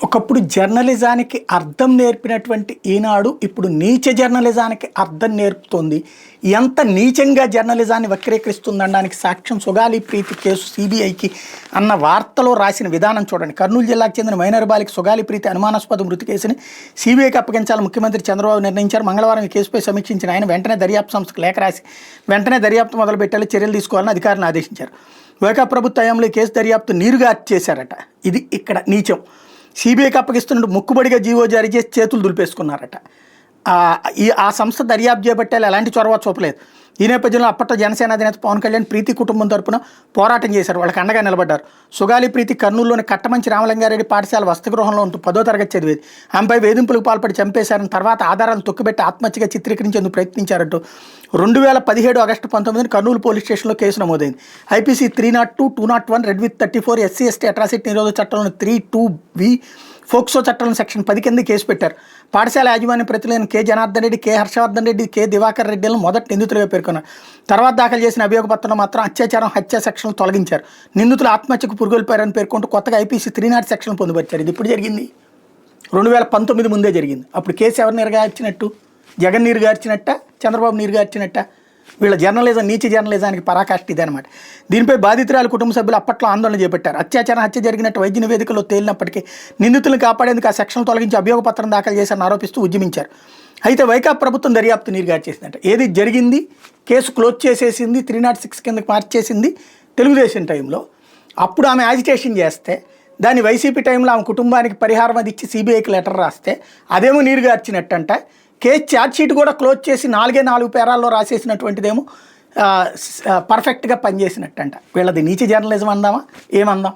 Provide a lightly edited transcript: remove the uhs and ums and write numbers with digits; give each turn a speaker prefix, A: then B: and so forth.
A: ఒకప్పుడు జర్నలిజానికి అర్థం నేర్పినటువంటి ఈనాడు ఇప్పుడు నీచ జర్నలిజానికి అర్థం నేర్పుతోంది. ఎంత నీచంగా జర్నలిజాన్ని వక్రీకరిస్తుందనడానికి సాక్ష్యం సుగాలి ప్రీతి కేసు సిబిఐకి అన్న వార్తలో రాసిన విధానం చూడండి. కర్నూలు జిల్లాకు చెందిన మైనర్ బాలిక సుగాలి ప్రీతి అనుమానాస్పద మృతి కేసుని సిబిఐకి అప్పగించాలని ముఖ్యమంత్రి చంద్రబాబు నిర్ణయించారు. మంగళవారం ఈ కేసుపై సమీక్షించిన ఆయన వెంటనే దర్యాప్తు సంస్థకు లేఖ రాసి వెంటనే దర్యాప్తు మొదలుపెట్టాలి, చర్యలు తీసుకోవాలని అధికారులను ఆదేశించారు. వైకాపా ప్రభుత్వ హయాంలో ఈ కేసు దర్యాప్తు నీరుగా చేశారట. ఇది ఇక్కడ నీచం. సిబిఐకి అప్పగిస్తున్నట్టు ముక్కుబడిగా జీవో జారీ చేసి చేతులు దులిపేసుకున్నారట. ఆ సంస్థ దర్యాప్తు చేపట్టాలి, ఎలాంటి చొరవ చూపలేదు. ఈ నేపథ్యంలో అప్పట్లో జనసేన అధినేత పవన్ కళ్యాణ్ ప్రీతి కుటుంబం తరపున పోరాటం చేశారు, వాళ్ళకి అండగా నిలబడ్డారు. సుగాలి ప్రీతి కర్నూలులోని కట్టమంచి రామలింగారెడ్డి పాఠశాల వసతిగృహంలో ఉంటూ 10వ తరగతి చదివేది. ఆమెపై వేధింపులకు పాల్పడి చంపేశారని, తర్వాత ఆధారాలను తొక్కిపెట్టి ఆత్మహత్యగా చిత్రీకరించేందుకు ప్రయత్నించారంటూ 2017 ఆగస్టు 19 కర్నూలు పోలీస్ స్టేషన్లో కేసు నమోదైంది. IPC 302, 201, red with 34, SC ST atrocity నిరోధక చట్టంలోని 3(2)(b), ఫోక్సో చట్టంలో సెక్షన్ 10 కింద కేసు పెట్టారు. పాఠశాల యాజమాన్య ప్రతినిధులైన K Janardhan Reddy, K Harshavardhan Reddy, K Divakar రెడ్డిలను మొదటి నిందితులుగా పేర్కొన్నారు. తర్వాత దాఖలు చేసిన అభియోగ పత్రంలో మాత్రం అత్యాచారం, హత్య సెక్షన్లు తొలగించారు. నిందితులు ఆత్మహత్యకు పురుగొల్పారని పేర్కొంటూ కొత్తగా ఐపీసీ 300 సెక్షన్ పొందుపరిచారు. ఇది ఇప్పుడు జరిగింది, 2019 ముందే జరిగింది. అప్పుడు కేసు ఎవరు నీరుగార్చినట్టు? జగన్ నీరుగార్చినట్ట, చంద్రబాబు నీరుగార్చినట్ట? వీళ్ళ జర్నలిజం, నీచ జర్నలిజానికి పరాకాష్ఠ ఇదే అనమాట. దీనిపై బాధితురాలు కుటుంబ సభ్యులు అప్పట్లో ఆందోళన చేపట్టారు. అత్యాచారం, హత్య జరిగినట్టు వైద్య నివేదికలో తేలినప్పటికీ నిందితులను కాపాడేందుకు ఆ సెక్షన్ తొలగించి అభియోగ పత్రం దాఖలు చేశారని ఆరోపిస్తూ ఉద్యమించారు. అయితే వైకాపా ప్రభుత్వం దర్యాప్తు నీరుగారు చేసిందంట. ఏది జరిగింది? కేసు క్లోజ్ చేసేసింది, 306 కిందకి మార్చేసింది తెలుగుదేశం టైంలో. అప్పుడు ఆమె యాజిటేషన్ చేస్తే దాన్ని వైసీపీ టైంలో ఆమె కుటుంబానికి పరిహారం అది ఇచ్చి సిబిఐకి లెటర్ రాస్తే అదేమో నీరుగార్చినట్టంట. కేసు ఛార్జ్షీట్ కూడా క్లోజ్ చేసి 4 పేరాల్లో రాసేసినటువంటిదేమో పర్ఫెక్ట్గా పనిచేసినట్టంట. వీళ్ళది నీచ జర్నలిజం అందామా? ఏమందాం?